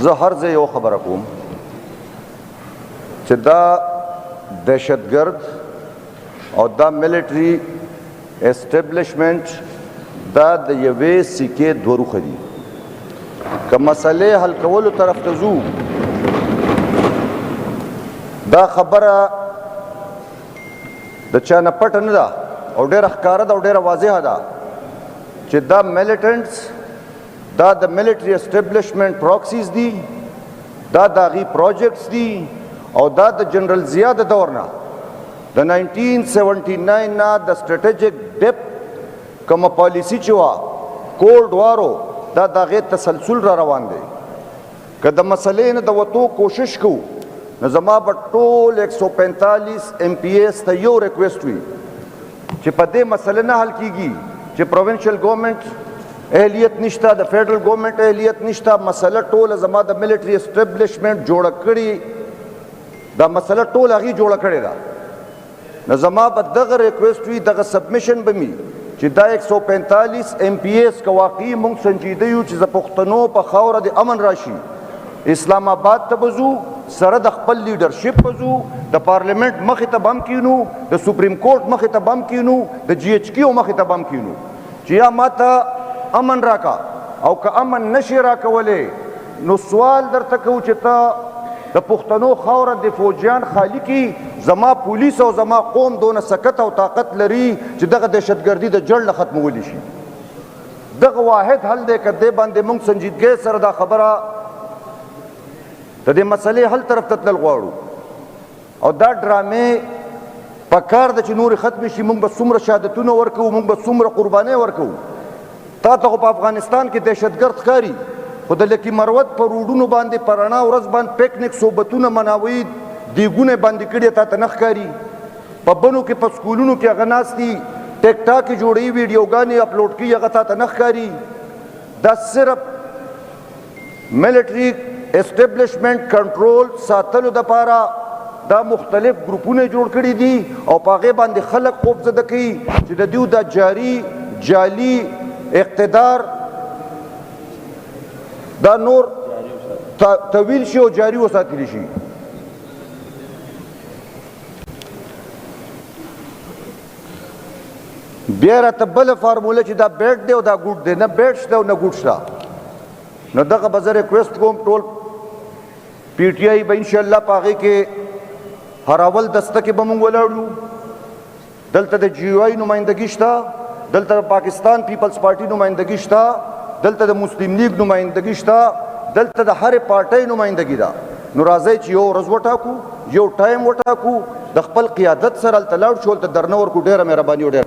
زه هر ځای یو خبره کوم چې دا دهشتګرد او دا ملټري اسټیبلیشمنټ دا د یوې سکې دوه روخه دي. که مسلې حل کولو طرف ته ځو، دا خبره د چا نه پټه نه ده او ډېره ښکاره ده او ډېره واضحه ده چې دا میلیټنټس دا د ملټري اسټیبلیشمنټ پراکسیز دي، دا د هغې پروجیکټس دي او دا د جنرال ضیا د دور نه د 1979 نه د سټریټیجک ډیپ کومه پالیسي چې وه کولډ وارو دا د هغې تسلسل را روان دی. که د مسلې نه د وتو کوشش کوو نو زما به ټول 145 MPAs ته یو ریکویسټ وي چې په دې مسله نه حل کیږي چې پروونشل ګورنمنټ اهلیت نشته، د فیډرل ګورنمنټ اهلیت نشته، مسله ټوله زما د ملټري اسټیبلیشمنټ جوړه کړي، دا مسله ټوله هغې جوړه کړې ده. نو زما به دغه ریکویسټ وي، دغه سبمیشن به وي چې دا 145 MPAs که واقعي موږ سنجیده یو چې د پښتنو په خاوره د امن راشي، اسلام آباد ته به ځو، سره د خپل لیډرشپ به ځو، د پارلیمنټ مخې ته به هم کینو، د سپریم کورټ مخې ته به هم کینو، د GHQ مخې ته به هم کینو چې یا ماته امن راکا، او که امن نشي راکولی نو سوال درته کوو چې ته د پښتنو خاوره د فوجیان خالی کی، زما پولیس او زما قوم دونه سکت او طاقت لري چې دغه دهشتګردي د جړ نه ختمولی شي. دغه واحد حل دی که دې باندې موږ سنجیدګۍ سره دا خبره د دې مسلې حل طرف ته تلل غواړو او دا ډرامې په کار ده چې نورې ختمې شي. موږ به څومره شهادتونه ورکوو، موږ به څومره قربانۍ ورکوو. تا ته خو په افغانستان کې دهشتګرد ښکاري، خو د لکي مروت په روډونو باندې په رڼا ورځ باندې پیکنیک صحبتونه مناوي دیګونه باندې کړي، تا ته نه ښکاري. په بنو کې په سکولونو کې هغه ناست دي ټیک ټاک یې جوړوي، ویډیوګانې اپلوډ کوي، هغه تا ته نه ښکاري. دا صرف ملټري اسټیبلیشمنټ کنټرول ساتلو دپاره دا مختلف ګروپونه جوړ کړي دي او په هغې باندې خلک خوفزده کوي چې د دوی دا جعلي اقتدار دا نور طویل شي او جاری وساتلی شي. بیا راته بله فارموله چې دا بیټ دی او دا ګوټ دی، نه بیټ شته او نه ګوټ شته. نو دغه به زه ریکویسټ کوم ټول PTI به انشاءالله په هغې کې هر اول دسته کې به موږ ولاړ یو. دلته د GUI نمایندګي شته، دلته د پاکستان پیپلز پارټي نمایندګي شته، دلته د مسلم لیگ نمایندګي شته، دلته د هرې پارټۍ نمایندګي ده. نو راځئ چې یو ورځ وټاکو، یو ټایم وټاکو، د خپل قیادت سره هلته لاړ شو، هلته درنه ورکړو. ډېره مهرباني او ډېر